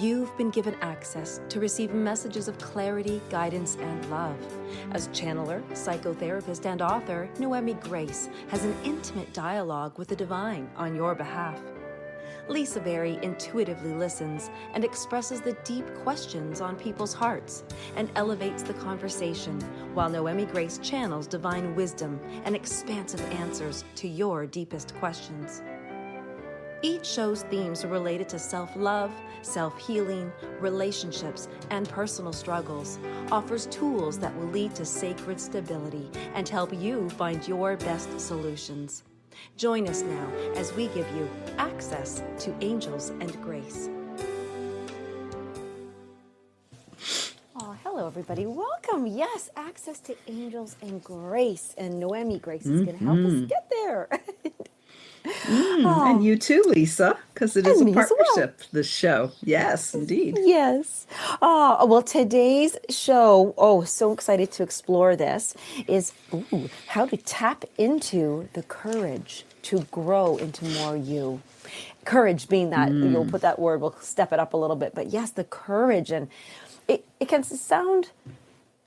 You've been given access to receive messages of clarity, guidance, and love. As channeler, psychotherapist, and author, Noemi Grace has an intimate dialogue with the divine on your behalf. Lisa Berry intuitively listens and expresses the deep questions on people's hearts and elevates the conversation, while Noemi Grace channels divine wisdom and expansive answers to your deepest questions. Each show's themes are related to self-love, self-healing, relationships, and personal struggles, offers tools that will lead to sacred stability and help you find your best solutions. Join us now as we give you access to angels and grace. Oh, hello, everybody. Welcome. Yes, access to angels and grace. And Noemi Grace is going to help us get there. And you too, Lisa, because it is a me as well. partnership, this show. Yes, indeed. Yes. Well, today's show, so excited to explore this, is how to tap into the courage to grow into more you. Courage being that, you'll put that word, we'll step it up a little bit. But yes, the courage. And it can sound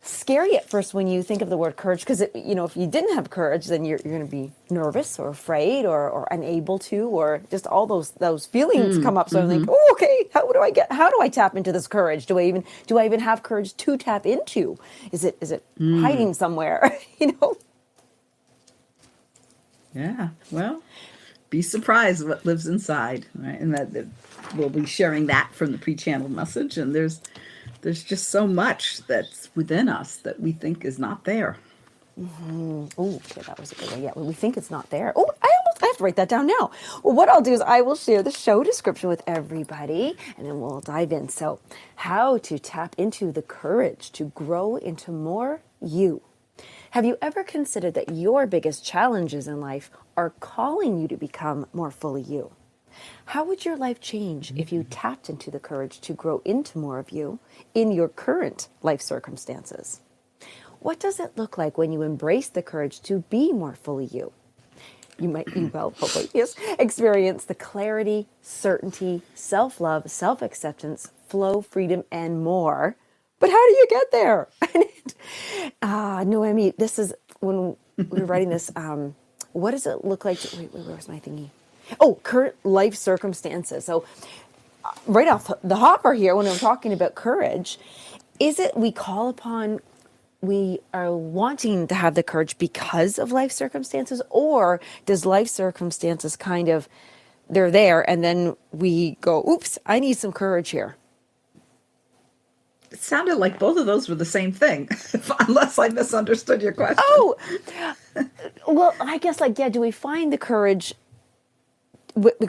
scary at first when you think of the word courage, because if you didn't have courage, then you're going to be nervous or afraid or unable to, or just all those feelings come up. So I'm like, okay, how do I tap into this courage? Do I even have courage to tap into? Is it hiding somewhere? Yeah. Well, be surprised what lives inside, right? And that we'll be sharing that from the pre-channeled message. And there's just so much that's within us that we think is not there. Oh, okay, that was a good one. Yeah, we think it's not there. Oh, I have to write that down now. Well, what I'll do is I will share the show description with everybody, and then we'll dive in. So, how to tap into the courage to grow into more you. Have you ever considered that your biggest challenges in life are calling you to become more fully you? How would your life change if you tapped into the courage to grow into more of you in your current life circumstances? What does it look like when you embrace the courage to be more fully you? You might hopefully, yes, experience the clarity, certainty, self-love, self-acceptance, flow, freedom, and more. But how do you get there? Noemi, this is, when we were writing this, what does it look like wait, where's my thingy? Current life circumstances. So right off the hopper here, when I'm talking about courage, is it we are wanting to have the courage because of life circumstances, or does life circumstances they're there and then we go, oops, I need some courage here? It sounded like both of those were the same thing, unless I misunderstood your question. Well, I guess do we find the courage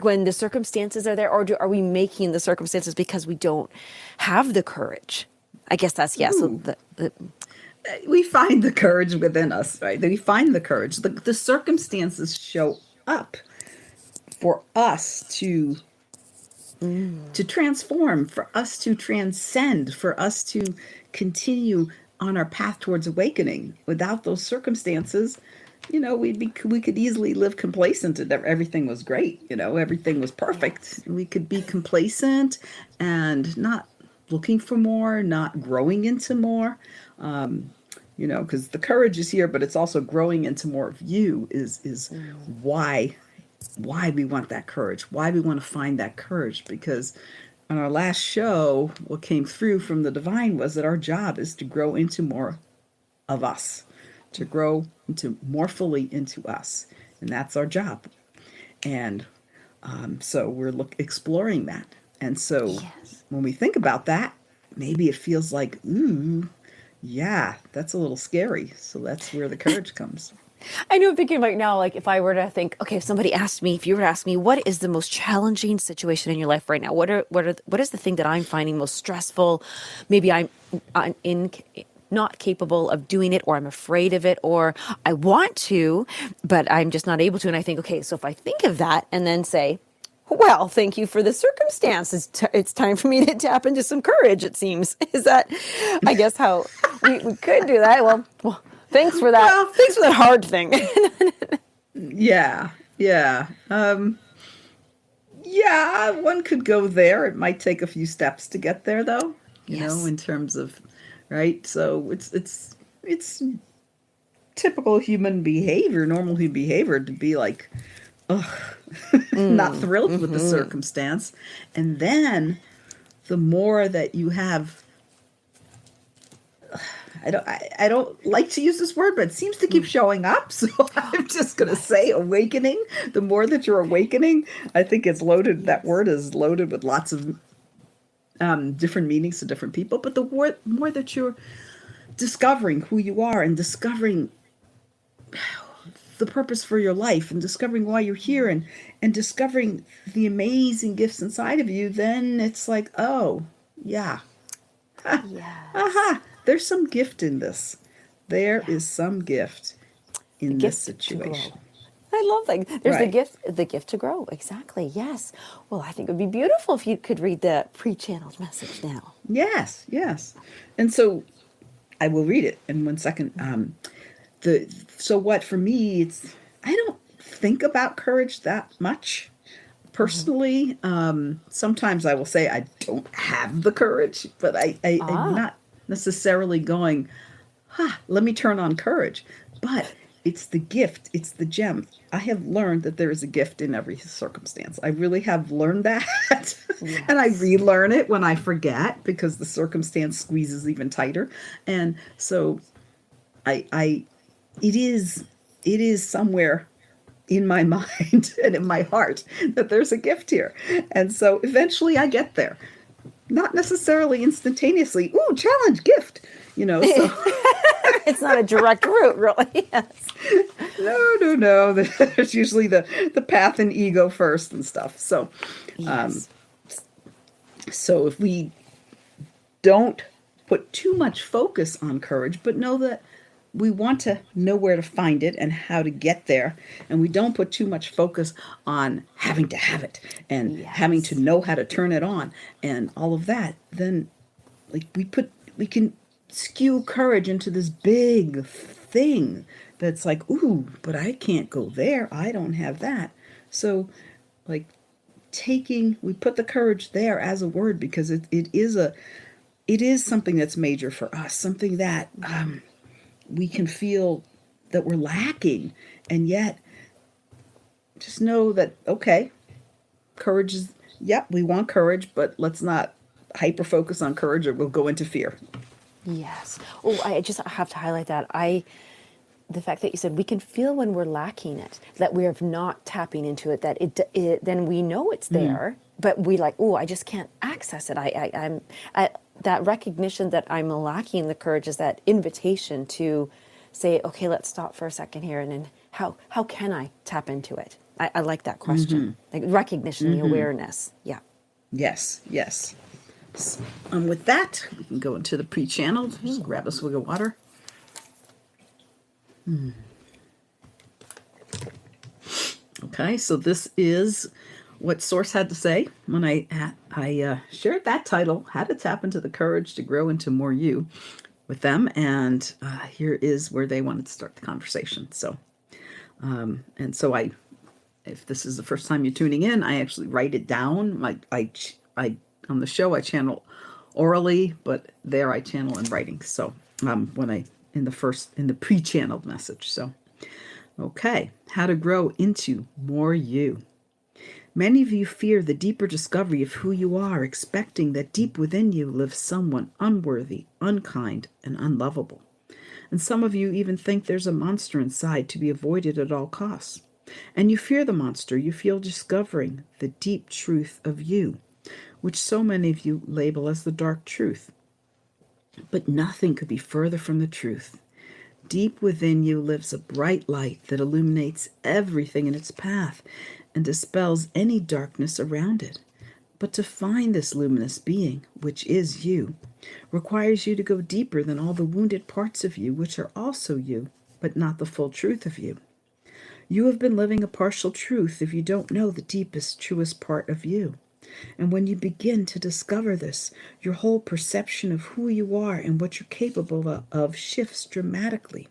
when the circumstances are there, or are we making the circumstances because we don't have the courage? I guess that's yes. So we find the courage within us, right? We find the courage. The circumstances show up for us to transform, for us to transcend, for us to continue on our path towards awakening. Without those circumstances, we could easily live complacent and everything was great. Everything was perfect. We could be complacent and not looking for more, not growing into more. Because the courage is here, but it's also growing into more of you is why we want that courage, why we want to find that courage. Because on our last show, what came through from the divine was that our job is to grow into more of us, to grow into more fully into us. And that's our job. And so we're exploring that. And so when we think about that, maybe it feels like, yeah, that's a little scary. So that's where the courage comes. I know I'm thinking right now, if I were to think, okay, if you were to ask me, what is the most challenging situation in your life right now? What is the thing that I'm finding most stressful? Maybe I'm not capable of doing it, or I'm afraid of it, or I want to, but I'm just not able to. And I think, okay, so if I think of that and then say, well, thank you for the circumstances. It's time for me to tap into some courage, it seems. Is that, I guess, how we could do that? Well, thanks for that. Well, thanks for that hard thing. Yeah. Yeah, one could go there. It might take a few steps to get there, though. Yes. In terms of, right? So it's typical human behavior, normal human behavior, to be like, ugh, not thrilled with the circumstance, and then the more that you have, I don't like to use this word, but it seems to keep showing up. So I'm just going to say awakening. The more that you're awakening, I think it's loaded. That word is loaded with lots of different meanings to different people. But the more that you're discovering who you are and discovering the purpose for your life and discovering why you're here and discovering the amazing gifts inside of you, then it's like, oh, yeah. Yes. There's some gift in this. There Yeah. is some gift The in this gift to grow. situation. I love that. There's Right. the gift to grow. Exactly. Yes. Well, I think it would be beautiful if you could read the pre-channeled message now. Yes, yes. And so I will read it in 1 second. So what for me, it's, I don't think about courage that much personally. Sometimes I will say I don't have the courage, but I'm Ah, not necessarily going, let me turn on courage. But it's the gift, it's the gem. I have learned that there is a gift in every circumstance. I really have learned that. And I yes. relearn it when I forget because the circumstance squeezes even tighter. And so I it is somewhere in my mind and in my heart that there's a gift here. And so eventually I get there. Not necessarily instantaneously. Ooh, challenge, gift. So It's not a direct route, really. Yes. no. There's usually the path and ego first and stuff. Yes. So if we don't put too much focus on courage, but know that we want to know where to find it and how to get there, and we don't put too much focus on having to have it and having to Yes. know how to turn it on and all of that, then like we can skew courage into this big thing that's like, ooh, but I can't go there, I don't have that. So like we put the courage there as a word because it is something that's major for us, something that we can feel that we're lacking, and yet just know that, okay, courage is, yep, we want courage, but let's not hyper focus on courage or we'll go into fear. Yes. Oh, I just have to highlight that. The fact that you said we can feel when we're lacking it, that we're not tapping into it, that then we know it's there, but we like, oh, I just can't access it. That recognition that I'm lacking the courage is that invitation to say, okay, let's stop for a second here, and then how can I tap into it? I like that question, like recognition, the awareness. Yeah. Yes, yes. With that, we can go into the pre-channeled. Just grab a swig of water. Okay, so this is what Source had to say when I shared that title, How to Tap into the Courage to Grow into More You, with them. And here is where they wanted to start the conversation. So, and so if this is the first time you're tuning in, I actually write it down. I on the show I channel orally, but there I channel in writing. So in the pre-channeled message. So okay, how to grow into more you. Many of you fear the deeper discovery of who you are, expecting that deep within you lives someone unworthy, unkind, and unlovable. And some of you even think there's a monster inside to be avoided at all costs. And you fear the monster you feel discovering the deep truth of you, which so many of you label as the dark truth. But nothing could be further from the truth. Deep within you lives a bright light that illuminates everything in its path and dispels any darkness around it. But to find this luminous being, which is you, requires you to go deeper than all the wounded parts of you, which are also you, but not the full truth of you. You have been living a partial truth if you don't know the deepest, truest part of you. And when you begin to discover this, your whole perception of who you are and what you're capable of shifts dramatically.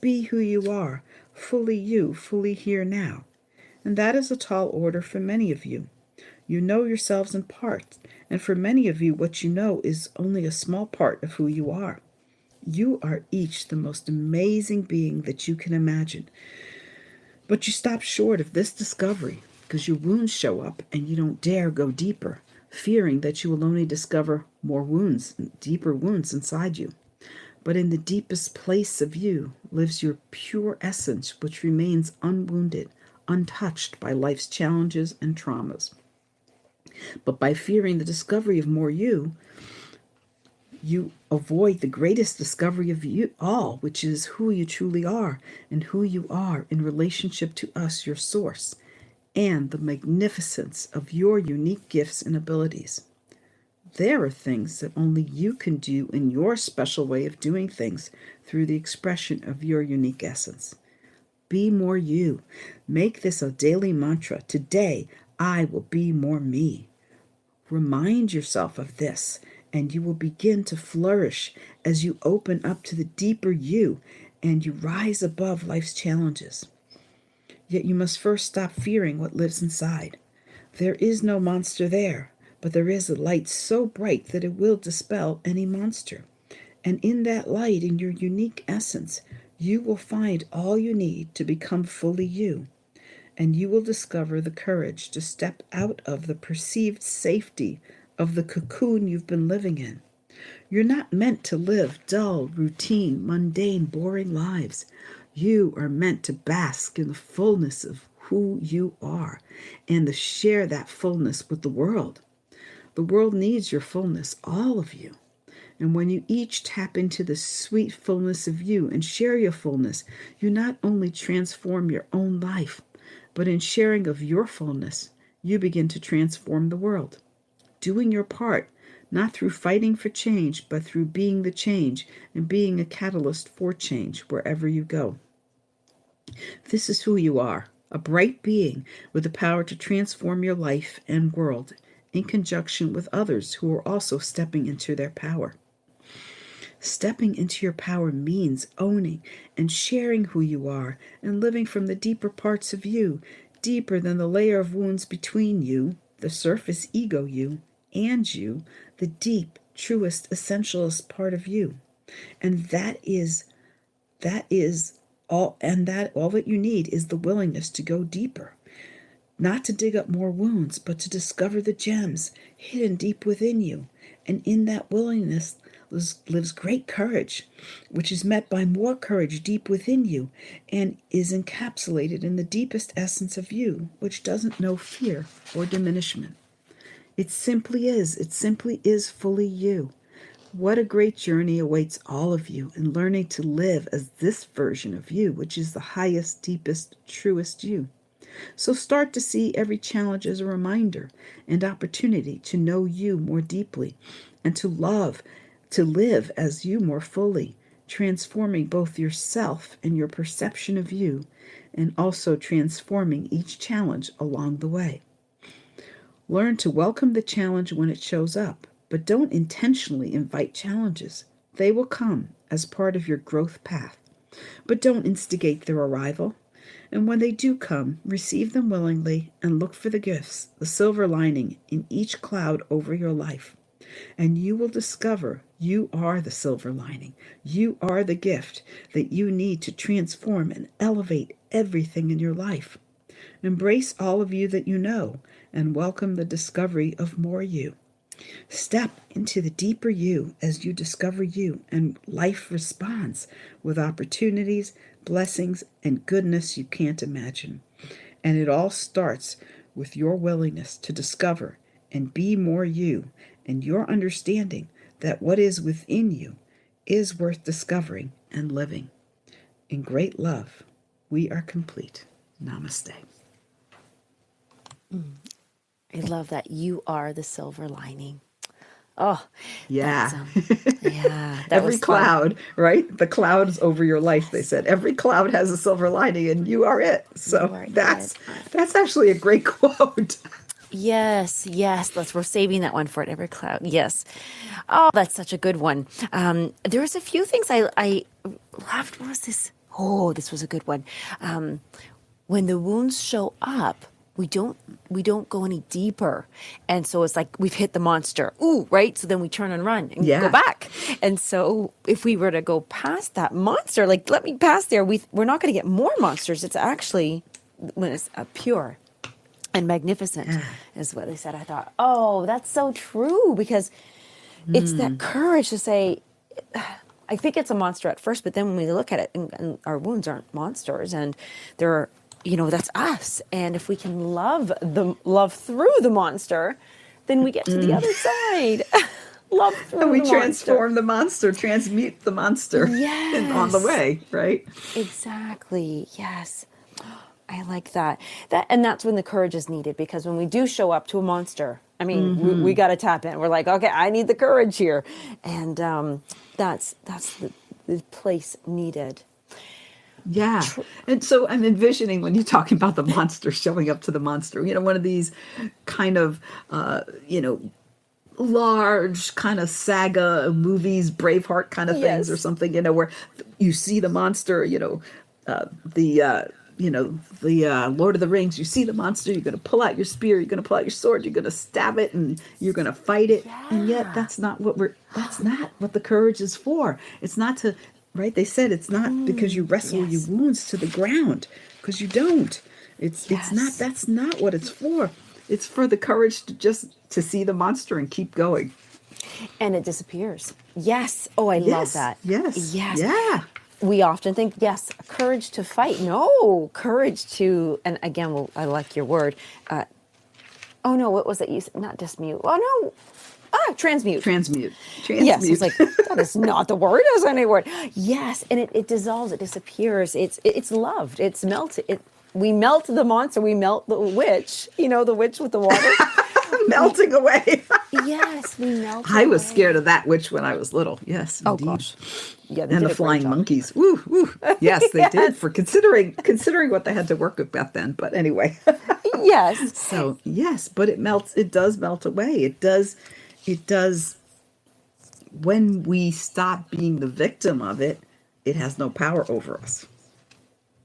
Be who you are, fully here now. And that is a tall order for many of you. You know yourselves in part, and for many of you, what you know is only a small part of who you are. You are each the most amazing being that you can imagine. But you stop short of this discovery because your wounds show up and you don't dare go deeper, fearing that you will only discover more wounds, deeper wounds inside you. But in the deepest place of you lives your pure essence, which remains unwounded, untouched by life's challenges and traumas. But by fearing the discovery of more you avoid the greatest discovery of you all, which is who you truly are and who you are in relationship to us, your source, and the magnificence of your unique gifts and abilities. There are things that only you can do in your special way of doing things through the expression of your unique essence. Be more you. Make this a daily mantra. Today, I will be more me. Remind yourself of this, and you will begin to flourish as you open up to the deeper you and you rise above life's challenges. Yet you must first stop fearing what lives inside. There is no monster there, but there is a light so bright that it will dispel any monster. And in that light, in your unique essence, you will find all you need to become fully you. And you will discover the courage to step out of the perceived safety of the cocoon you've been living in. You're not meant to live dull, routine, mundane, boring lives. You are meant to bask in the fullness of who you are and to share that fullness with the world. The world needs your fullness, all of you. And when you each tap into the sweet fullness of you and share your fullness, you not only transform your own life, but in sharing of your fullness, you begin to transform the world. Doing your part, not through fighting for change, but through being the change and being a catalyst for change wherever you go. This is who you are, a bright being with the power to transform your life and world in conjunction with others who are also stepping into their power. Stepping into your power means owning and sharing who you are and living from the deeper parts of you, deeper than the layer of wounds between you, the surface ego you, and you, the deep, truest, essentialist part of you. And that is all that you need is the willingness to go deeper. Not to dig up more wounds, but to discover the gems hidden deep within you. And in that willingness lives great courage, which is met by more courage deep within you and is encapsulated in the deepest essence of you, which doesn't know fear or diminishment. It simply is fully you. What a great journey awaits all of you in learning to live as this version of you, which is the highest, deepest, truest you. So start to see every challenge as a reminder and opportunity to know you more deeply and to live as you more fully, transforming both yourself and your perception of you, and also transforming each challenge along the way. Learn to welcome the challenge when it shows up, but don't intentionally invite challenges. They will come as part of your growth path, but don't instigate their arrival. And when they do come, receive them willingly and look for the gifts, the silver lining in each cloud over your life. And you will discover you are the silver lining. You are the gift that you need to transform and elevate everything in your life. Embrace all of you that you know and welcome the discovery of more you. Step into the deeper you as you discover you, and life responds with opportunities, blessings, and goodness you can't imagine. And it all starts with your willingness to discover and be more you, and your understanding that what is within you is worth discovering and living. In great love, we are complete. Namaste. I love that. You are the silver lining. Oh, Yeah. that Every was fun. cloud, right? The clouds over your life, they said. Every cloud has a silver lining and you are it. So are that's actually a great quote. Yes, we're saving that one for it. Every cloud. Yes. Oh, that's such a good one. There was a few things I loved. What was this? Oh, this was a good one. When the wounds show up, we don't go any deeper. And so it's like we've hit the monster. Ooh, right? So then we turn and run and go back. And so if we were to go past that monster, like let me pass there, we're not going to get more monsters. It's actually when it's pure and magnificent is what they said. I thought, oh, that's so true, because it's that courage to say, I think it's a monster at first, but then when we look at it, and our wounds aren't monsters, and they're, that's us. And if we can love through the monster, then we get to the other side. Love through the monster. And we transform the monster, transmute the monster on the way, right? Exactly. Yes. I like that. And that's when the courage is needed, because when we do show up to a monster, I mean, we got to tap in. We're like, okay, I need the courage here. And that's the place needed. Yeah. And so I'm envisioning, when you're talking about the monster showing up to the monster, one of these kind of, large kind of saga movies, Braveheart kind of things or something, where you see the monster, the Lord of the Rings, you see the monster, you're going to pull out your spear, you're going to pull out your sword, you're going to stab it, and you're going to fight it. Yeah. And yet that's not what the courage is for. It's not to, right? They said it's not because you wrestle your wounds to the ground, because you don't. It's not, that's not what it's for. It's for the courage to see the monster and keep going. And it disappears. Yes. Oh, I love that. Yes. Yeah. We often think, courage to fight. No, courage to, and again, I like your word. What was it? You said? Not dismute. Oh, no. Transmute. Transmute. Yes, it's like, that is not the word. That's not any word. Yes, and it dissolves, it disappears. It's loved. It's melted. We melt the monster. We melt the witch. The witch with the water. Melting away. Yes, we melt. I was scared of that witch when I was little. Yes, oh indeed. Gosh. Yeah, and the flying monkeys. Woo, woo. Yes, they did, for considering what they had to work with back then. But anyway. Yes. So yes, but it melts. It does melt away. It does. When we stop being the victim of it, it has no power over us.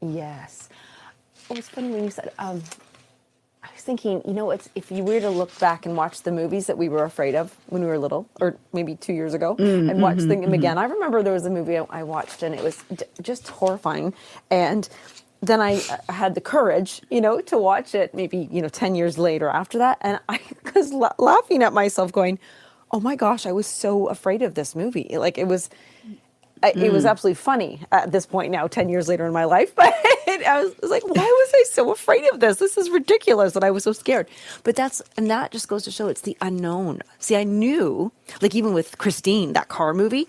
Yes. It was funny when you said, I was thinking, if you were to look back and watch the movies that we were afraid of when we were little, or maybe 2 years ago, and watch them again. I remember there was a movie I watched, and it was just horrifying. And then I had the courage, to watch it maybe, 10 years later after that. And I was laughing at myself going, oh my gosh, I was so afraid of this movie. Like it was absolutely funny at this point now, 10 years later in my life. But I was like, why was I so afraid of this? This is ridiculous that I was so scared. But that just goes to show it's the unknown. See, I knew, like even with Christine, that car movie,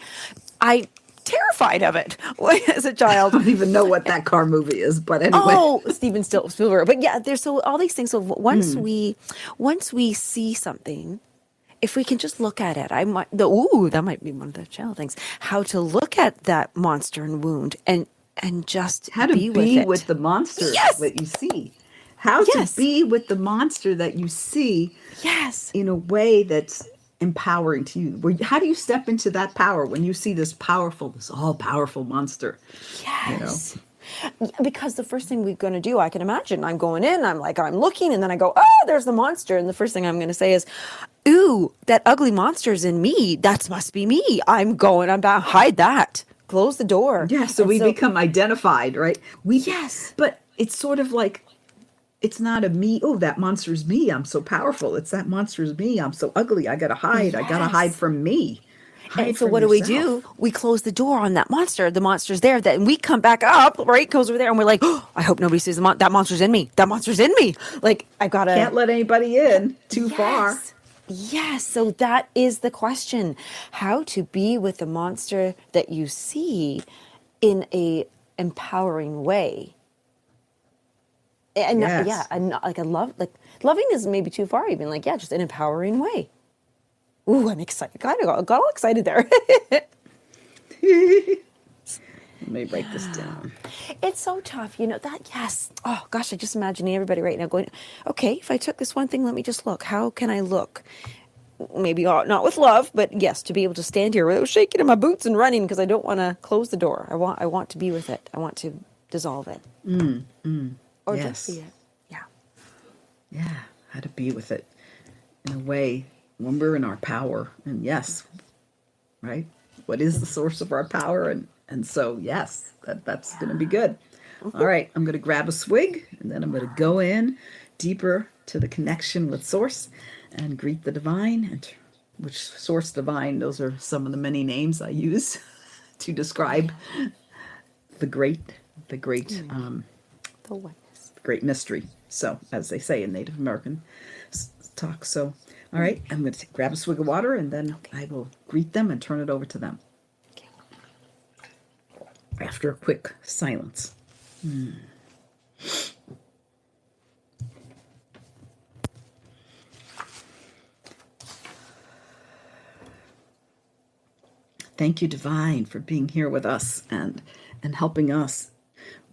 I terrified of it as a child. I don't even know what that car movie is, but anyway. Oh, Steven Spielberg. But yeah, there's all these things. So once we see something, if we can just look at it, that might be one of the channel things. How to look at that monster and wound and just how to be with the monster that you see. How to be with the monster that you see. Yes. In a way that's empowering to you. How do you step into that power when you see this all-powerful monster? Yes. Because the first thing we're going to do, I can imagine, I'm going in, I'm looking, and then I go, there's the monster. And the first thing I'm going to say is, ooh, that ugly monster's in me. That must be me. I'm about hide that. Close the door. Yeah, so we become identified, right? Yes. But it's sort of like, it's not a me, that monster's me. I'm so powerful. It's that monster's me. I'm so ugly. I got to hide. I got to hide from me. And so what do we do? We close the door on that monster. The monster's there. Then we come back up, right? Goes over there, and we're like, I hope nobody sees that monster's in me. That monster's in me. Like, I gotta... Can't let anybody in too far. Yes. So that is the question. How to be with the monster that you see in a empowering way. And loving is maybe too far even. Like, just an empowering way. Ooh, I'm excited. Got all excited there. Let me break this down. It's so tough, that, yes. Oh, gosh, I just imagining everybody right now going, okay, if I took this one thing, let me just look. How can I look? Maybe not with love, but yes, to be able to stand here without shaking in my boots and running because I don't want to close the door. I want to be with it. I want to dissolve it. Or just see it. Yeah. Yeah, how to be with it in a way when we're in our power. And yes, right? What is the source of our power? And so yes, that's going to be good. All right, I'm going to grab a swig and then I'm going to go in deeper to the connection with source and greet the divine, and which source divine, those are some of the many names I use to describe the great the great The oneness. great mystery. So, as they say in Native American talk. So, all right, I'm going to grab a swig of water and then I will greet them and turn it over to them Okay. after a quick silence. Thank you, Divine, for being here with us and helping us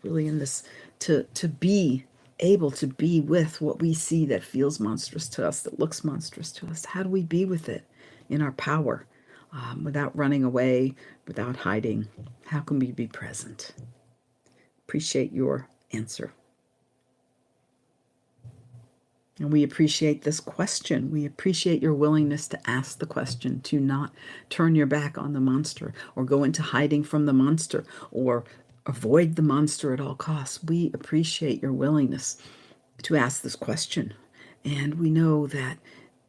really in this to be able to be with what we see that feels monstrous to us, that looks monstrous to us. How do we be with it in our power, without running away, without hiding? How can we be present? Appreciate your answer. And we appreciate this question. We appreciate your willingness to ask the question, to not turn your back on the monster or go into hiding from the monster or avoid the monster at all costs. We appreciate your willingness to ask this question. And we know that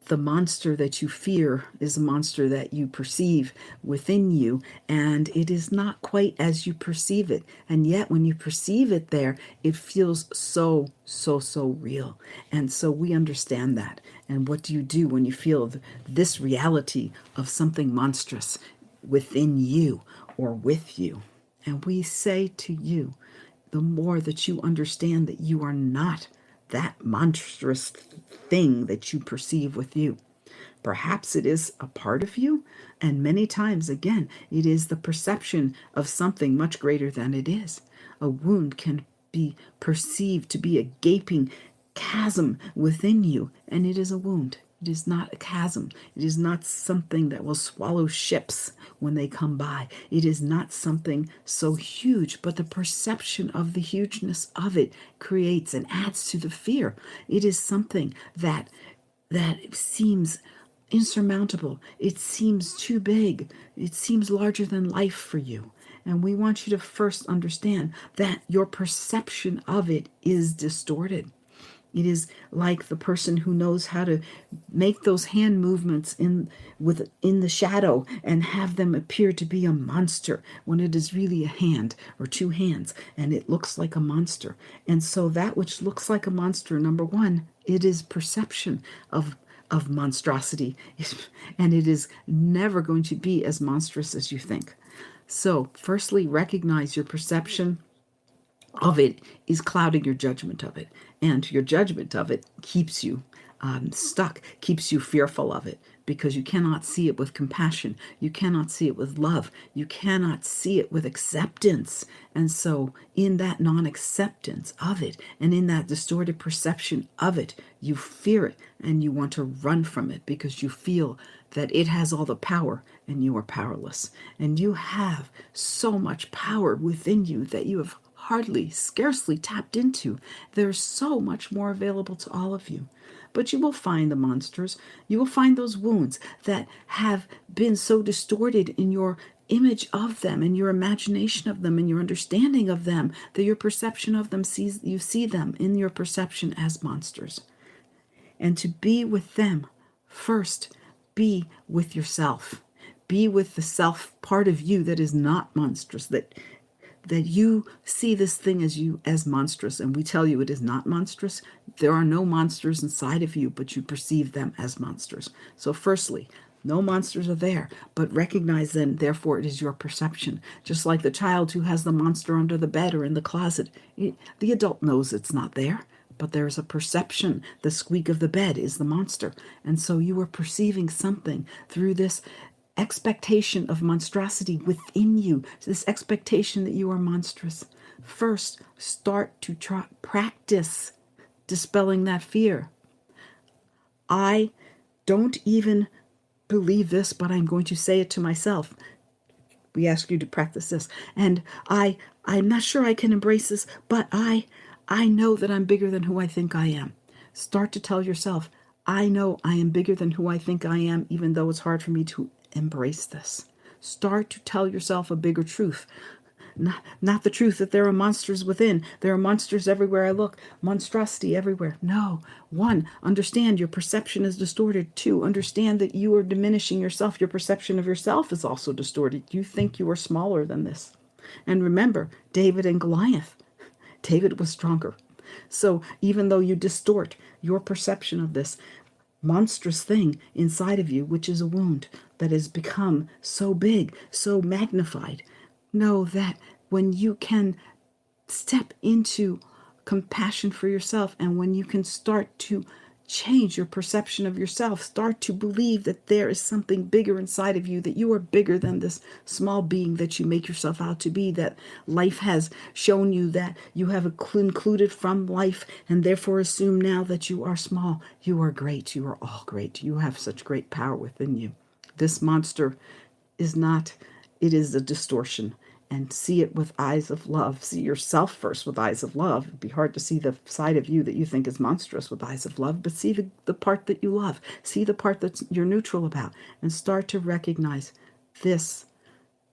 the monster that you fear is a monster that you perceive within you, and it is not quite as you perceive it. And yet, when you perceive it there, it feels so, so, so real. And so we understand that. And what do you do when you feel this reality of something monstrous within you or with you? And we say to you, the more that you understand that you are not that monstrous thing that you perceive with you. Perhaps it is a part of you, and many times, again, it is the perception of something much greater than it is. A wound can be perceived to be a gaping chasm within you, and it is a wound. It is not a chasm. It is not something that will swallow ships when they come by. It is not something so huge, but the perception of the hugeness of it creates and adds to the fear. It is something that seems insurmountable. It seems too big. It seems larger than life for you. And we want you to first understand that your perception of it is distorted. It is like the person who knows how to make those hand movements in the shadow and have them appear to be a monster when it is really a hand or two hands and it looks like a monster. And so that which looks like a monster, number one, it is perception of monstrosity, and it is never going to be as monstrous as you think. So firstly, recognize your perception of it is clouding your judgment of it. And your judgment of it keeps you stuck, keeps you fearful of it, because you cannot see it with compassion. You cannot see it with love. You cannot see it with acceptance. And so in that non-acceptance of it and in that distorted perception of it, you fear it and you want to run from it because you feel that it has all the power and you are powerless. And you have so much power within you that you have scarcely tapped into. There's so much more available to all of you. But you will find the monsters. You will find those wounds that have been so distorted in your image of them, in your imagination of them, in your understanding of them, that your perception of them you see them in your perception as monsters. And to be with them, first, be with yourself. Be with the self part of you that is not monstrous, that you see this thing as monstrous, and we tell you it is not monstrous. There are no monsters inside of you, but you perceive them as monsters. So firstly, no monsters are there, but recognize them, therefore it is your perception. Just like the child who has the monster under the bed or in the closet. The adult knows it's not there, but there's a perception. The squeak of the bed is the monster. And so you are perceiving something through this expectation of monstrosity within you, this expectation that you are monstrous. First, start to practice dispelling that fear. I don't even believe this, but I'm going to say it to myself. We ask you to practice this. And I'm not sure I can embrace this, but I know that I'm bigger than who I think I am. Start to tell yourself, I know I am bigger than who I think I am, even though it's hard for me to embrace this. Start to tell yourself a bigger truth. Not the truth that there are monsters within. There are monsters everywhere I look. Monstrosity everywhere. No. 1, understand your perception is distorted. 2, understand that you are diminishing yourself. Your perception of yourself is also distorted. You think you are smaller than this. And remember, David and Goliath. David was stronger. So even though you distort your perception of this monstrous thing inside of you, which is a wound that has become so big, so magnified, know that when you can step into compassion for yourself, and when you can start to change your perception of yourself, start to believe that there is something bigger inside of you, that you are bigger than this small being that you make yourself out to be, that life has shown you that you have included from life, and therefore assume now that you are small. You are great. You are all great. You have such great power within you. This monster is not, it is a distortion. And see it with eyes of love. See yourself first with eyes of love. It'd be hard to see the side of you that you think is monstrous with eyes of love, but see the part that you love. See the part that you're neutral about, and start to recognize this.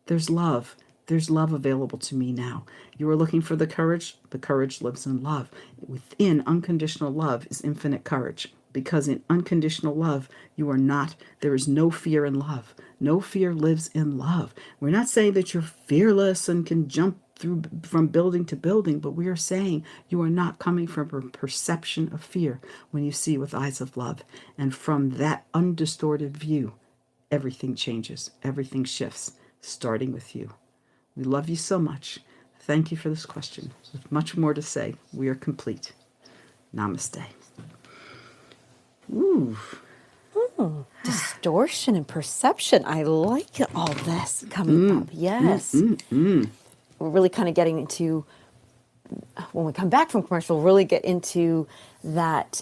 There's love. There's love available to me now. You are looking for the courage. The courage lives in love. Within unconditional love is infinite courage. Because in unconditional love, there is no fear in love. No fear lives in love. We're not saying that you're fearless and can jump through from building to building, but we are saying you are not coming from a perception of fear when you see with eyes of love. And from that undistorted view, everything changes, everything shifts, starting with you. We love you so much. Thank you for this question. There's much more to say. We are complete. Namaste. Ooh. Distortion and perception. I like all this coming up. Yes. We're really kind of getting into, when we come back from commercial, really get into that.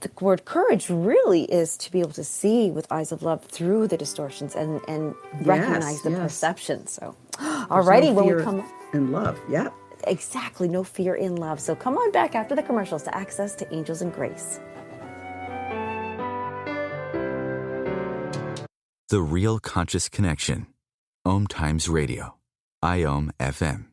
The word courage really is to be able to see with eyes of love through the distortions and recognize the perception. So, alrighty, no when we come in love, yeah. Exactly, no fear in love. So come on back after the commercials to access to Angels and Grace. The Real Conscious Connection. OMTimes Radio. IOM FM.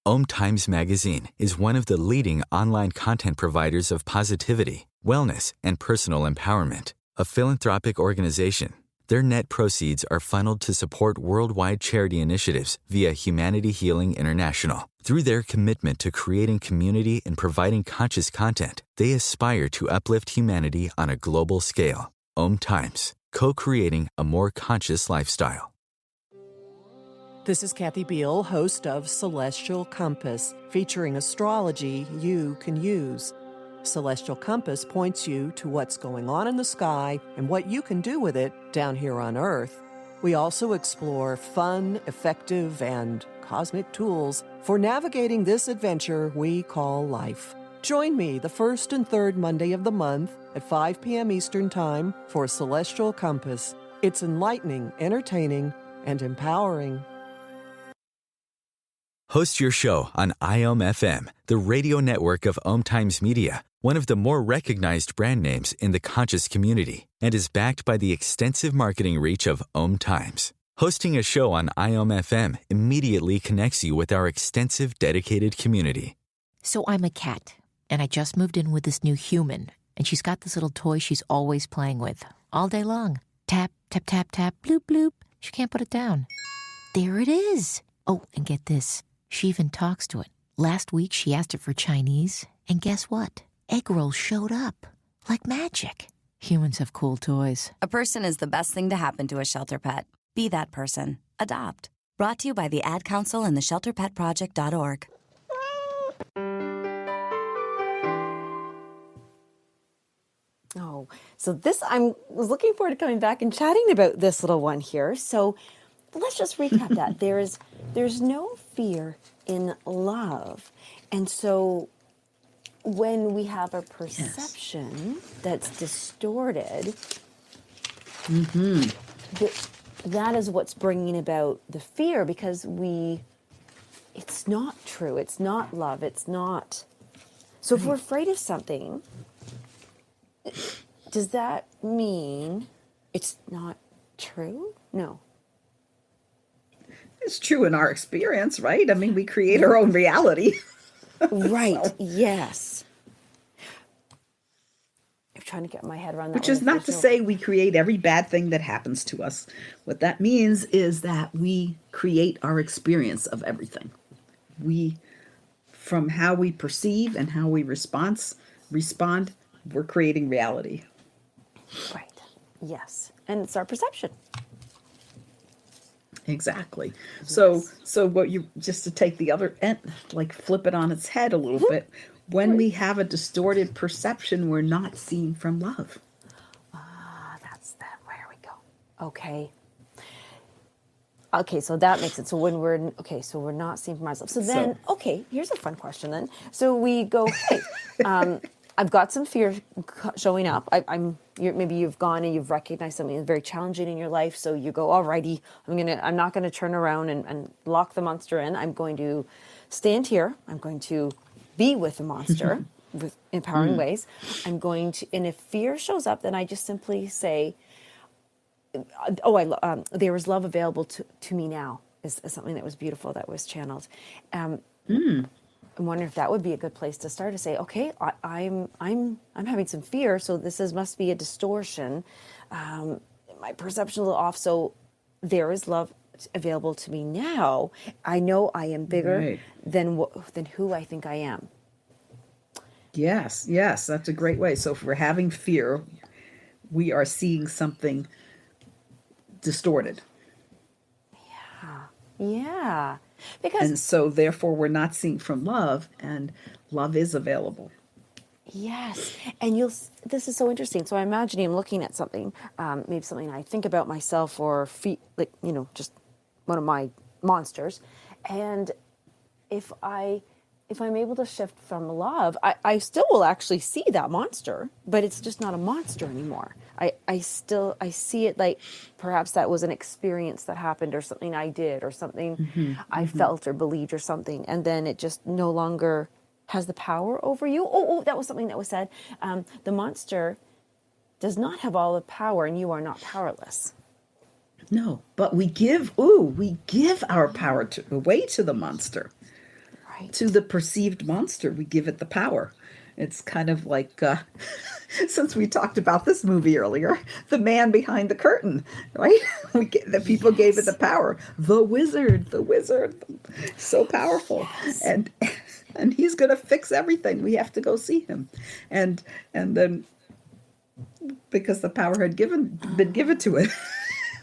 OMTimes Magazine is one of the leading online content providers of positivity, wellness, and personal empowerment. A philanthropic organization, their net proceeds are funneled to support worldwide charity initiatives via Humanity Healing International. Through their commitment to creating community and providing conscious content, they aspire to uplift humanity on a global scale. OMTimes. Co-creating a more conscious lifestyle. This is Kathy Beal, host of Celestial Compass, featuring astrology you can use. Celestial Compass points you to what's going on in the sky and what you can do with it down here on Earth. We also explore fun, effective, and cosmic tools for navigating this adventure we call life. Join me the first and third Monday of the month at 5 p.m. Eastern Time for Celestial Compass. It's enlightening, entertaining, and empowering. Host your show on IOM FM, the radio network of OMTimes Media, one of the more recognized brand names in the conscious community, and is backed by the extensive marketing reach of OMTimes. Hosting a show on IOM FM immediately connects you with our extensive dedicated community. So I'm a cat, and I just moved in with this new human, and she's got this little toy she's always playing with, all day long. Tap, tap, tap, tap, bloop, bloop. She can't put it down. There it is. Oh, and get this. She even talks to it. Last week, she asked it for Chinese, and guess what? Egg rolls showed up. Like magic. Humans have cool toys. A person is the best thing to happen to a shelter pet. Be that person. Adopt. Brought to you by the Ad Council and the ShelterPetProject.org. Oh, so this, I was looking forward to coming back and chatting about this little one here. So let's just recap that. There's no fear in love. And so when we have a perception that's distorted, that is what's bringing about the fear, because it's not true. It's not love. It's not. So if we're afraid of something, does that mean it's not true? No. It's true in our experience, right? I mean, we create our own reality. Right. So- Yes. I'm trying to get my head around that. Which is not to say we create every bad thing that happens to us. What that means is that we create our experience of everything. From how we perceive and how we respond, we're creating reality. Right. Yes. And it's our perception. Exactly. So what you, just to take the other end, like flip it on its head a little bit, when we have a distorted perception, we're not seeing from love. That's that. Where we go. Okay. Okay, so that makes it. So when so we're not seeing from ourselves. So then, okay, here's a fun question then. So we go, hey, I've got some fear showing up. Maybe you've gone and you've recognized something that's very challenging in your life. So you go, alrighty, I'm not gonna turn around and lock the monster in. I'm going to stand here. I'm going to be with the monster with empowering ways. I'm going to, and if fear shows up, then I just simply say, there is love available to me now is something that was beautiful that was channeled. I'm wondering if that would be a good place to start to say, okay, I'm having some fear, so must be a distortion. My perception is a little off, so there is love available to me now. I know I am bigger than who I think I am. Yes, that's a great way. So if we're having fear, we are seeing something distorted. Yeah. And so therefore we're not seeing from love, and love is available. Yes. And this is so interesting. So I'm imagining I'm looking at something, maybe something I think about myself or just one of my monsters. And if I'm able to shift from love, I still will actually see that monster, but it's just not a monster anymore. I see it like perhaps that was an experience that happened or something I did or something I felt or believed or something. And then it just no longer has the power over you. Oh, that was something that was said. The monster does not have all the power and you are not powerless. No, but we give our power away to the monster. Right. To the perceived monster, we give it the power. It's kind of like, since we talked about this movie earlier, The Man Behind the Curtain, right? The people gave it the power. The wizard, so powerful. Yes. And he's going to fix everything. We have to go see him. And then, because the power had been given to it,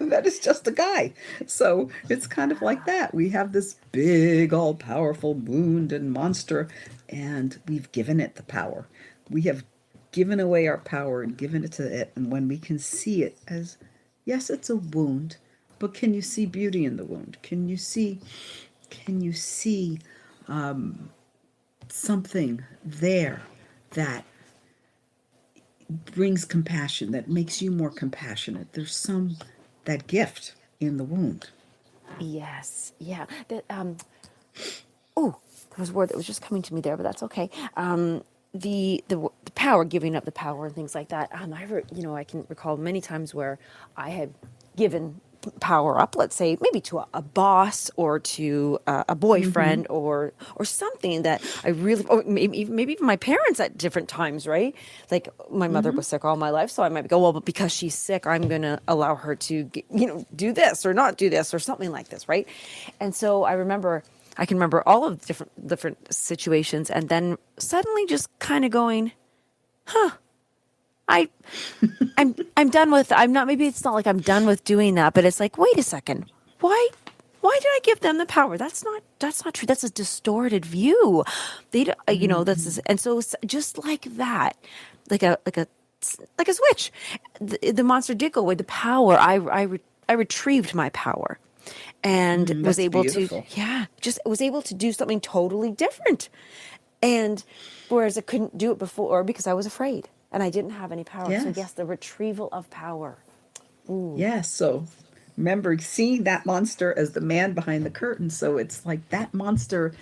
that is just a guy. So it's kind of like that. We have this big, all-powerful wound and monster, and we've given it the power. We have given away our power and given it to it. And when we can see it as, yes, it's a wound, but can you see beauty in the wound? Can you see something there that brings compassion, that makes you more compassionate? There's that gift in the wound. Yes. Yeah. There was a word that was just coming to me there, but that's okay. The power, giving up the power and things like that. I can recall many times where I had given power up, let's say maybe to a boss or to a boyfriend or something that I really, or maybe even my parents at different times, right? Like my mother was sick all my life, so I might go, well, but because she's sick, I'm going to allow her to do this or not do this or something like this, right? And so I can remember all of the different situations, and then suddenly just kind of going, I'm done with. I'm not. Maybe it's not like I'm done with doing that, but it's like, wait a second, why did I give them the power? That's not true. That's a distorted view. And so just like that, like a switch, the monster did go away. The power, I retrieved my power. And was able beautiful. was able to do something totally different. And whereas I couldn't do it before because I was afraid and I didn't have any power. Yes. So yes, the retrieval of power. Ooh. Yes. So remember seeing that monster as the man behind the curtain. So it's like that monster,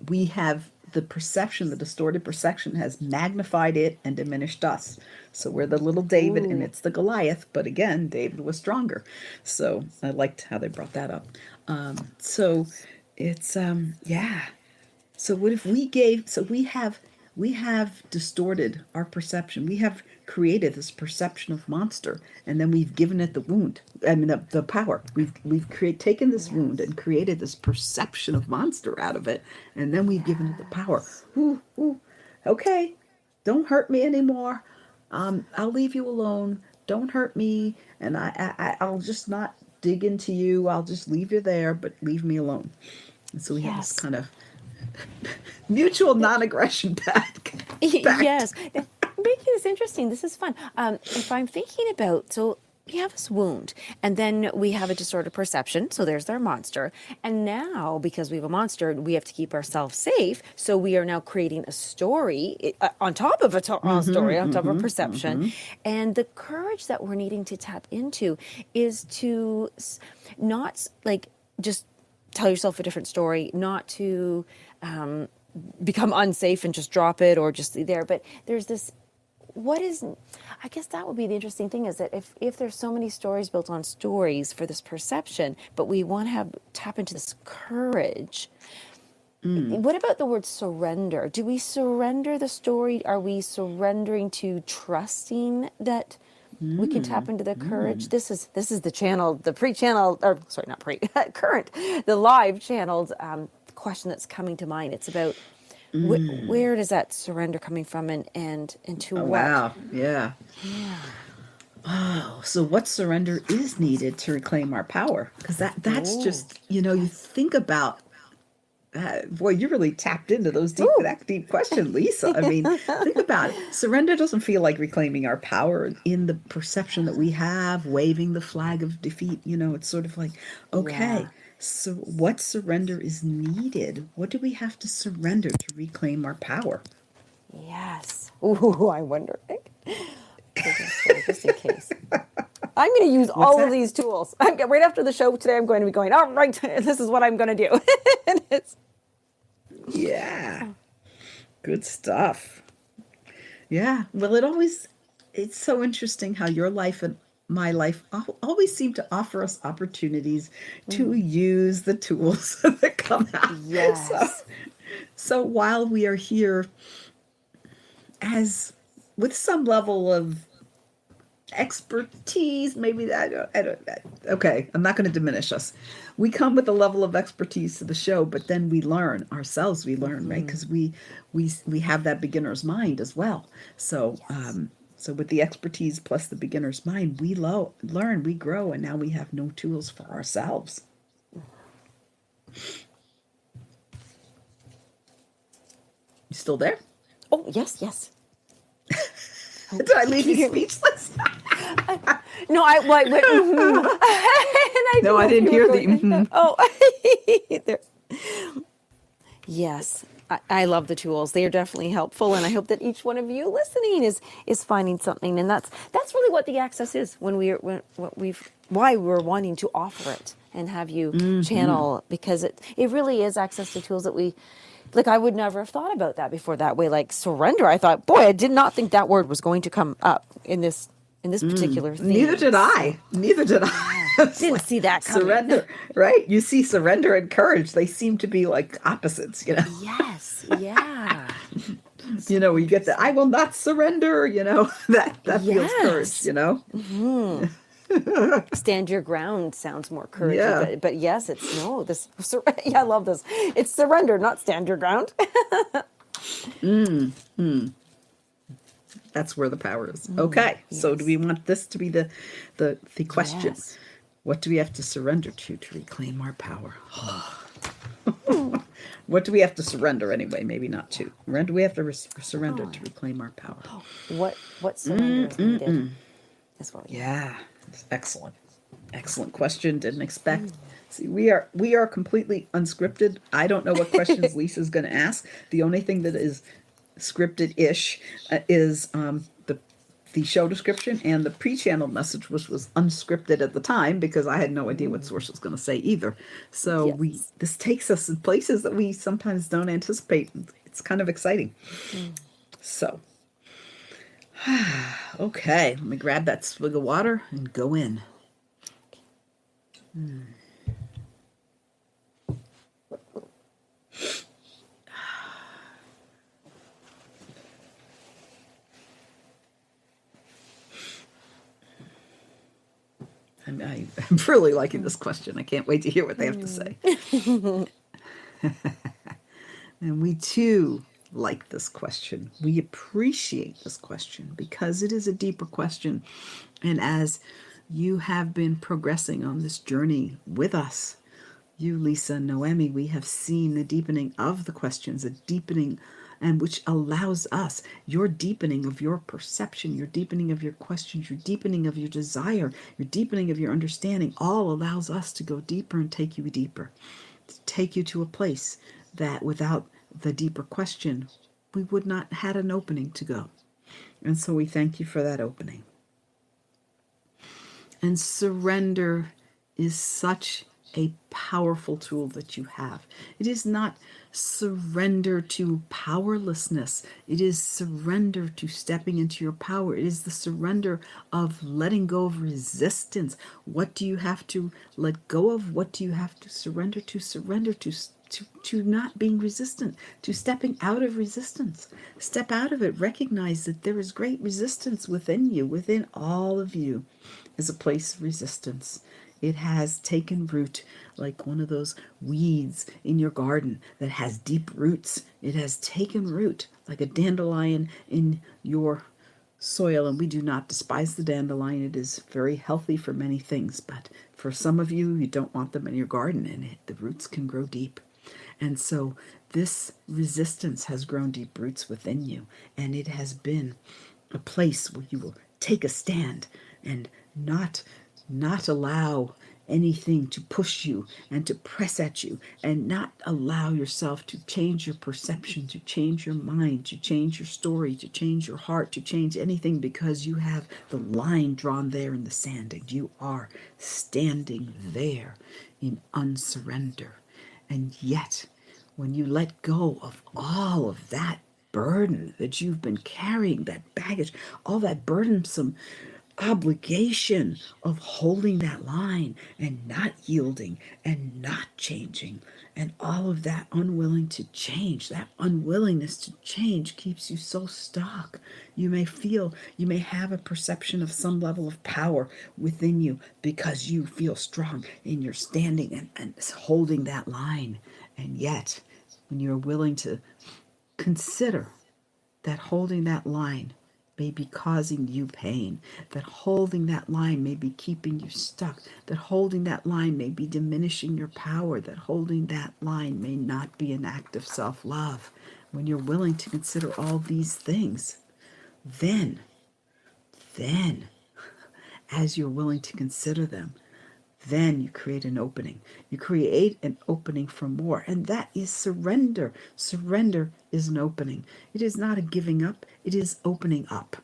we have the perception, the distorted perception has magnified it and diminished us. So we're the little David and it's the Goliath, but again, David was stronger. So I liked how they brought that up. So it's yeah. So what if we gave, so we have distorted our perception. We have created this perception of monster, and then we've given it the wound. I mean, the power. We've taken this wound and created this perception of monster out of it, and then we've given it the power. Ooh, ooh, okay, don't hurt me anymore. I'll leave you alone. Don't hurt me, and I'll just not dig into you. I'll just leave you there, but leave me alone. And so we have this kind of mutual non-aggression pact. Yes. Making this interesting. This is fun. If I'm thinking about, so we have this wound, and then we have a distorted perception. So there's our monster. And now, because we have a monster, we have to keep ourselves safe. So we are now creating a story on top of a story, on top of a perception. And the courage that we're needing to tap into is to not like just tell yourself a different story, not to become unsafe and just drop it or just there. But there's this, I guess that would be the interesting thing, is that if there's so many stories built on stories for this perception, but we want to tap into this courage. What about the word surrender? Do we surrender the story? Are we surrendering to trusting that we can tap into the courage? This is the channel, the pre-channel, or sorry, not pre, current, the live channeled question that's coming to mind. It's about where does that surrender coming from, and to what? Wow, yeah. Oh, so what surrender is needed to reclaim our power? Because that's just, you think about, boy, you really tapped into that deep question, Lisa. I mean, think about it. Surrender doesn't feel like reclaiming our power in the perception that we have, waving the flag of defeat. It's sort of like, okay, so what surrender is needed? What do we have to surrender to reclaim our power? Yes. Ooh, I wonder. Just in case. I'm going to use all of these tools. Right after the show today, I'm going to be going, all right, this is what I'm going to do. And yeah. Good stuff. Yeah. Well, it's so interesting how your life and my life always seem to offer us opportunities to use the tools that come out. Yes. So while we are here with some level of expertise, maybe okay, I'm not going to diminish us. We come with a level of expertise to the show, but then we learn ourselves. We learn, right? Because we have that beginner's mind as well. So so with the expertise plus the beginner's mind, we learn, we grow, and now we have no tools for ourselves. You still there? Oh, yes. Did I leave you speechless? No, I went. No, I didn't hear the. Oh, yes. I love the tools. They are definitely helpful, and I hope that each one of you listening is finding something. And that's really what the access is. Why we're wanting to offer it and have you channel, because it really is access to tools that we. Like, I would never have thought about that before that way. Like surrender, I thought, boy, I did not think that word was going to come up in this particular thing. Neither did I. Didn't see that coming. Surrender, right? You see surrender and courage. They seem to be like opposites, Yes, yeah. You get the I will not surrender, that feels courage, Mm-hmm. Stand your ground sounds more courage, but yes, it's I love this. It's surrender, not stand your ground. That's where the power is. Okay, so do we want this to be the question? Yes. What do we have to surrender to reclaim our power? What do we have to surrender anyway? Maybe not to. When do we have to surrender to reclaim our power? What surrender is needed? That's what. Yeah, excellent question. Didn't expect. See, we are completely unscripted. I don't know what questions Lisa's going to ask. The only thing that is scripted-ish is the show description and the pre-channel message, which was unscripted at the time because I had no idea what Source was going to say either. So this takes us in places that we sometimes don't anticipate. It's kind of exciting. So, okay, let me grab that swig of water and go in. I'm really liking this question. I can't wait to hear what they have to say. And we too like this question. We appreciate this question because it is a deeper question. And as you have been progressing on this journey with us, you, Lisa, and Noemi, we have seen the deepening of the questions, a deepening, and which allows us, your deepening of your perception, your deepening of your questions, your deepening of your desire, your deepening of your understanding, all allows us to go deeper and take you deeper, to take you to a place that without the deeper question, we would not had an opening to go. And so we thank you for that opening. And surrender is such a powerful tool that you have. It is not surrender to powerlessness. It is surrender to stepping into your power. It is the surrender of letting go of resistance. What do you have to let go of? What do you have to surrender to? Surrender to not being resistant, to stepping out of resistance. Step out of it. Recognize that there is great resistance within you, within all of you is a place of resistance. It has taken root like one of those weeds in your garden that has deep roots. It has taken root like a dandelion in your soil, and we do not despise the dandelion. It is very healthy for many things, but for some of you, you don't want them in your garden, and the roots can grow deep. And so this resistance has grown deep roots within you, and it has been a place where you will take a stand and not allow anything to push you and to press at you, and not allow yourself to change your perception, to change your mind, to change your story, to change your heart, to change anything, because you have the line drawn there in the sand and you are standing there in unsurrender. And yet, when you let go of all of that burden that you've been carrying, that baggage, all that burdensome obligation of holding that line and not yielding and not changing, and all of that unwilling to change, that unwillingness to change keeps you so stuck. You may have a perception of some level of power within you because you feel strong in your standing and holding that line. And yet, when you're willing to consider that holding that line may be causing you pain, that holding that line may be keeping you stuck, that holding that line may be diminishing your power, that holding that line may not be an act of self-love. When you're willing to consider all these things, then, as you're willing to consider them, then you create an opening. You create an opening for more. And that is surrender. Surrender is an opening. It is not a giving up. It is opening up.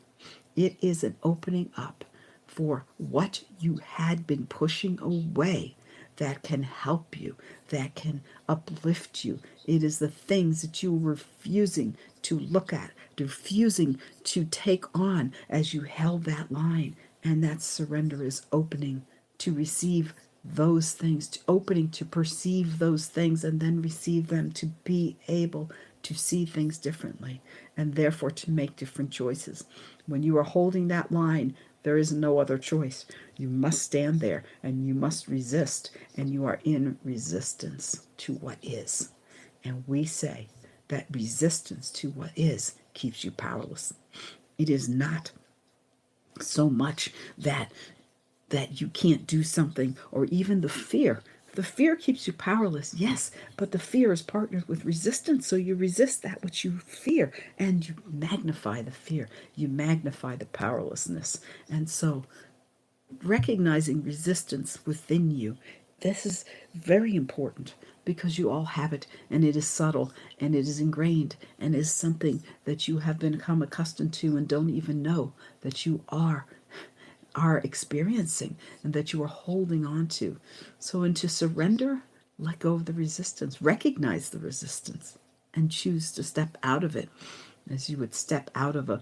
It is an opening up for what you had been pushing away that can help you, that can uplift you. It is the things that you were refusing to look at, refusing to take on as you held that line. And that surrender is opening to receive those things, to opening to perceive those things and then receive them, to be able to see things differently and therefore to make different choices. When you are holding that line, there is no other choice. You must stand there and you must resist, and you are in resistance to what is. And we say that resistance to what is keeps you powerless. It is not so much that you can't do something, or even the fear. The fear keeps you powerless, yes, but the fear is partnered with resistance, so you resist that which you fear, and you magnify the fear, you magnify the powerlessness. And so recognizing resistance within you, this is very important, because you all have it, and it is subtle, and it is ingrained, and is something that you have become accustomed to and don't even know that you are experiencing and that you are holding on to. So, into surrender, let go of the resistance, recognize the resistance, and choose to step out of it as you would step out of a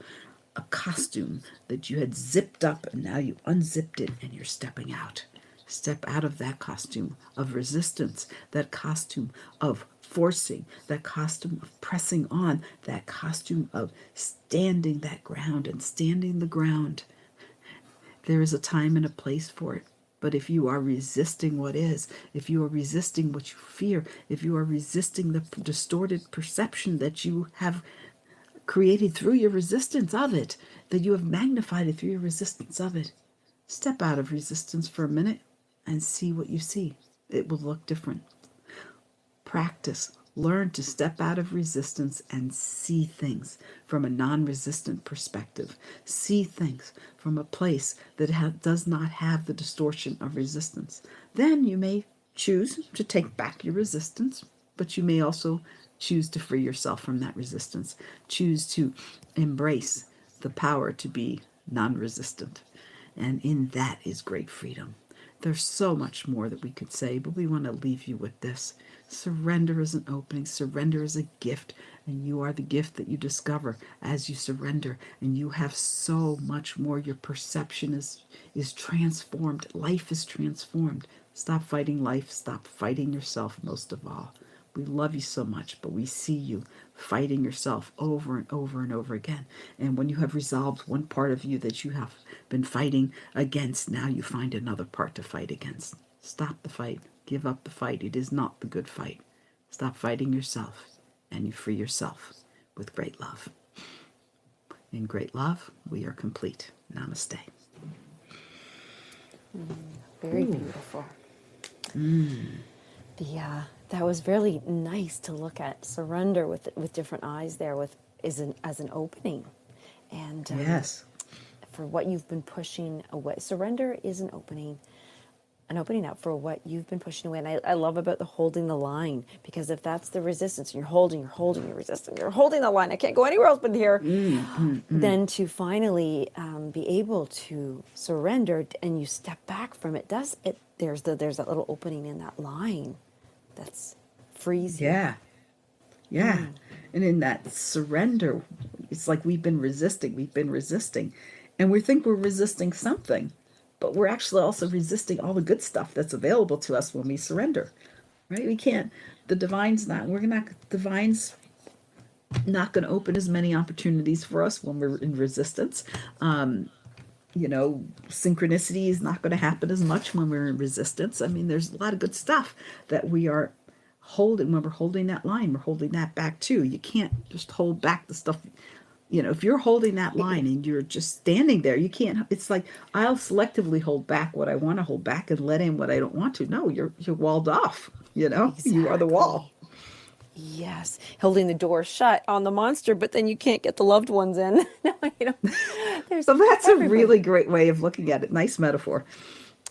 costume that you had zipped up and now you unzipped it and you're stepping out. Step out of that costume of resistance, that costume of forcing, that costume of pressing on, that costume of standing that ground and standing the ground. There is a time and a place for it. But if you are resisting what is, if you are resisting what you fear, if you are resisting the distorted perception that you have created through your resistance of it, that you have magnified it through your resistance of it, step out of resistance for a minute and see what you see. It will look different. Practice. Learn to step out of resistance and see things from a non-resistant perspective. See things from a place that does not have the distortion of resistance. Then you may choose to take back your resistance, but you may also choose to free yourself from that resistance. Choose to embrace the power to be non-resistant. And in that is great freedom. There's so much more that we could say, but we want to leave you with this. Surrender is an opening. Surrender is a gift. And you are the gift that you discover as you surrender. And you have so much more. Your perception is transformed. Life is transformed. Stop fighting life. Stop fighting yourself most of all. We love you so much, but we see you fighting yourself over and over and over again. And when you have resolved one part of you that you have been fighting against, now you find another part to fight against. Stop the fight. Give up the fight. It is not the good fight. Stop fighting yourself, and you free yourself with great love. In great love, we are complete. Namaste. Very beautiful. That was really nice to look at surrender with different eyes there as an opening. And Yes. for what you've been pushing away. Surrender is an opening up for what you've been pushing away. And I love about the holding the line, because if that's the resistance, and you're holding, you're resisting, you're holding the line, I can't go anywhere else but here, then to finally be able to surrender and you step back from it, there's that little opening in that line that's frees you. Yeah. And in that surrender, it's like we've been resisting, and we think we're resisting something, but we're actually also resisting all the good stuff that's available to us when we surrender, right? We can't, divine's not going to open as many opportunities for us when we're in resistance. Synchronicity is not going to happen as much when we're in resistance. I mean, there's a lot of good stuff that we are holding. When we're holding that line, we're holding that back too. You can't just hold back the stuff. If you're holding that line and you're just standing there, you can't. It's like, I'll selectively hold back what I want to hold back and let in what I don't want to. No, you're walled off. Exactly. You are the wall. Yes, holding the door shut on the monster, but then you can't get the loved ones in. So that's a really great way of looking at it. Nice metaphor.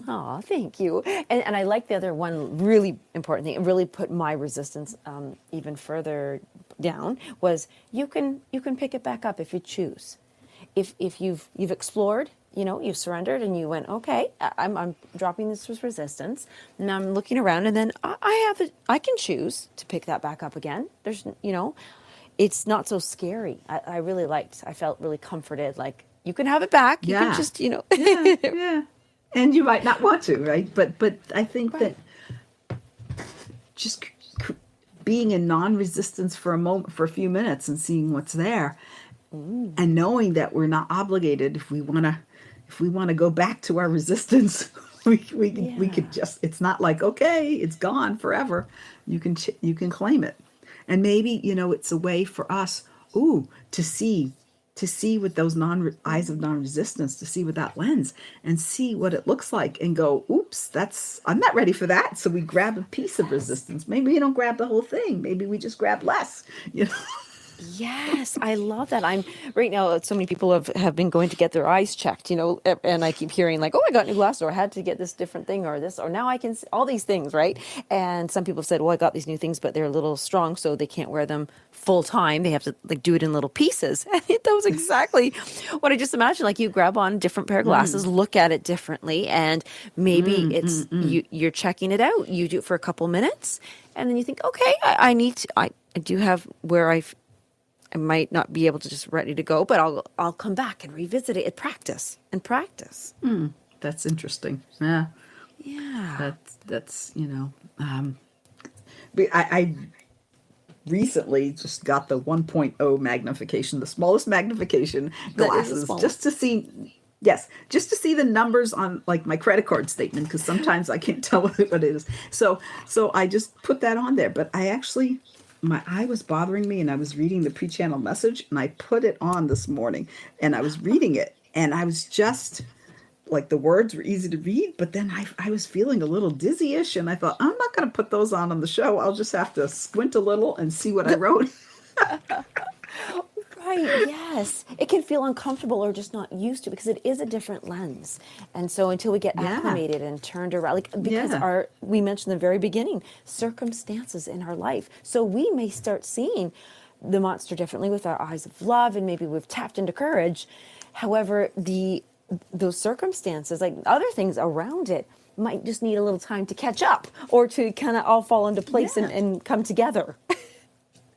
Oh, thank you. And I like the other one, really important thing. It really put my resistance even further down. Was you can pick it back up if you choose. If you've explored, you've surrendered, and you went, okay, I'm dropping this with resistance, and I'm looking around, and then I can choose to pick that back up again. There's, it's not so scary. I felt really comforted. Like, you can have it back. You can just, Yeah. And you might not want to, right? But I think that just being in non-resistance for a moment, for a few minutes, and seeing what's there, and knowing that we're not obligated. If we want to go back to our resistance, we could just. It's not like, okay, it's gone forever. You can claim it, and maybe it's a way for us, to see with those eyes of non-resistance, to see with that lens and see what it looks like and go, oops, I'm not ready for that. So we grab a piece of resistance. Maybe we don't grab the whole thing. Maybe we just grab less, Yes, I love that. I'm right now. So many people have been going to get their eyes checked, and I keep hearing like, "Oh, I got new glasses," or "I had to get this different thing," or this, or "Now I can see all these things," right? And some people have said, "Well, I got these new things, but they're a little strong, so they can't wear them full time. They have to like do it in little pieces." And that was exactly what I just imagined. Like you grab on a different pair of glasses, look at it differently, and maybe you're checking it out. You do it for a couple minutes, and then you think, "Okay, I need to. I do have where I might not be able to just ready to go, but I'll come back and revisit it and practice. That's interesting. Yeah. Yeah. That's I recently just got the 1.0 magnification, the smallest magnification That is the glasses, smallest. just to see. Yes, just to see the numbers on like my credit card statement, because sometimes I can't tell what it is. So I just put that on there. But I actually, my eye was bothering me, and I was reading the pre-channel message, and I put it on this morning, and I was reading it, and I was just like, the words were easy to read, but then I was feeling a little dizzy-ish, and I thought, I'm not going to put those on the show. I'll just have to squint a little and see what I wrote. Right. Yes. It can feel uncomfortable or just not used to because it is a different lens. And so until we get Yeah. acclimated and turned around, like because Yeah. we mentioned in the very beginning, circumstances in our life. So we may start seeing the monster differently with our eyes of love, and maybe we've tapped into courage. However, those circumstances, like other things around it, might just need a little time to catch up or to kind of all fall into place Yeah. and come together.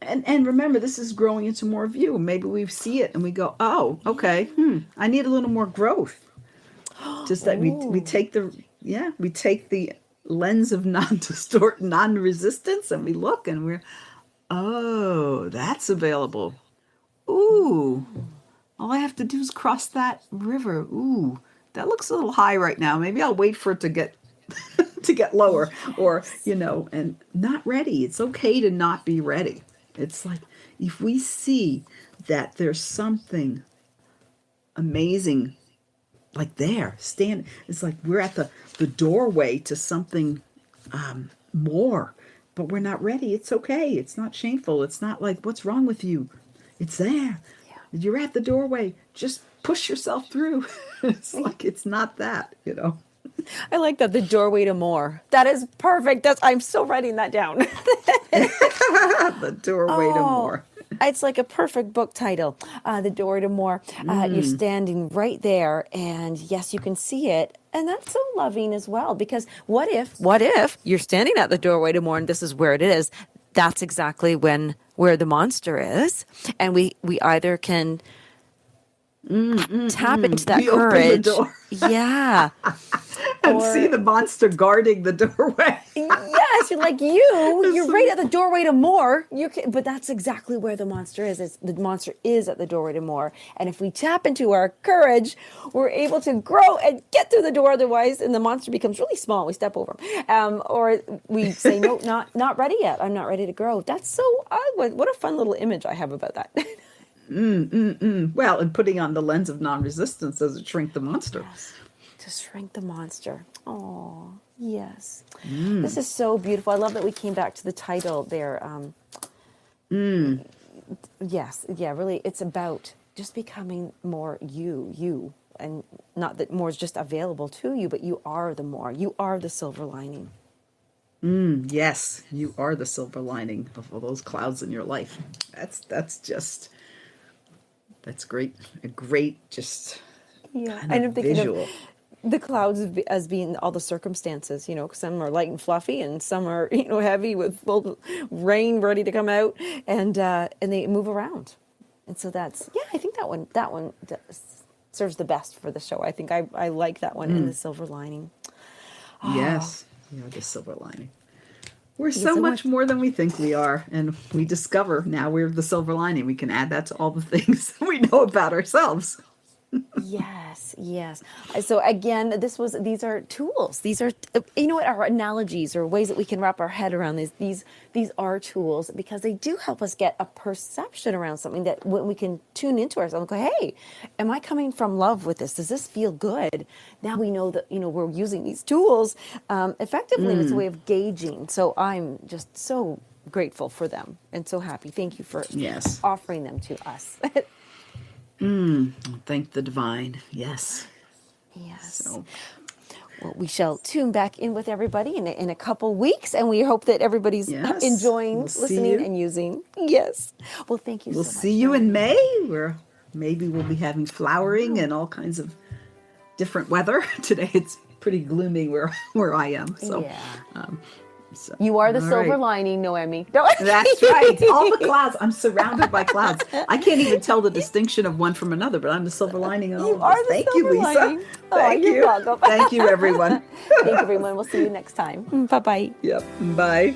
And remember, this is growing into more view. Maybe we see it and we go, oh, okay, I need a little more growth. Just that we take the lens of non-resistance, and we look, and we're, oh, that's available. Ooh, all I have to do is cross that river. Ooh, that looks a little high right now. Maybe I'll wait for it to get to get lower, or and not ready. It's okay to not be ready. It's like, if we see that there's something amazing, like there, stand. It's like we're at the doorway to something more, but we're not ready. It's okay. It's not shameful. It's not like, what's wrong with you? It's there. You're at the doorway. Just push yourself through. It's like, it's not that. I like that, the doorway to more. That is perfect. I'm still writing that down. The doorway to more. It's like a perfect book title, The Door to More. You're standing right there, and yes, you can see it. And that's so loving as well, because what if you're standing at the doorway to more, and this is where it is? That's exactly where the monster is. And we either can tap into that We open the courage. door. Yeah. And see the monster guarding the doorway. Yes, you're like you're right at the doorway to more. But that's exactly where the monster is. The monster is at the doorway to more. And if we tap into our courage, we're able to grow and get through the door. Otherwise, and the monster becomes really small. We step over him, or we say, "No, not ready yet. I'm not ready to grow." That's so. What a fun little image I have about that. Well, and putting on the lens of non-resistance doesn't shrink the monster. Yes. To shrink the monster. Oh, yes. This is so beautiful. I love that we came back to the title there. Yes, yeah, really, it's about just becoming more you, and not that more is just available to you, but you are the more. You are the silver lining. Yes, you are the silver lining of all those clouds in your life. That's great. A great, just Yeah, kind and of I'm thinking visual. of the clouds as being all the circumstances, 'cause some are light and fluffy, and some are, heavy with full rain ready to come out, and they move around. And so I think that one serves the best for the show. I think I like that one in the silver lining. Yes, you're the silver lining. We're Thank you so so much much. more than we think we are, and we discover now we're the silver lining. We can add that to all the things we know about ourselves. Yes. So again, these are tools. These are, our analogies or ways that we can wrap our head around these. These are tools because they do help us get a perception around something that when we can tune into ourselves and go, hey, am I coming from love with this? Does this feel good? Now we know that, we're using these tools effectively, and it's a way of gauging. So I'm just so grateful for them and so happy. Thank you for Yes. offering them to us. Thank the divine. Yes. Yes. So, Well, we shall tune back in with everybody in a couple weeks, and we hope that everybody's yes. enjoying We'll see listening you. and using. Yes. Well, thank you We'll so much. see you in Noemi. May, where maybe we'll be having flowering and all kinds of different weather. Today it's pretty gloomy where I am. So, Yeah. so You are the all silver right. lining, Noemi. That's right. All the clouds. I'm surrounded by clouds. I can't even tell the distinction of one from another, but I'm the silver lining in all You of this. are the Thank you, silver Lisa. lining. Oh, Thank you're you. welcome. Thank you, everyone. Thank you, everyone. We'll see you next time. Bye-bye. Yep. Bye.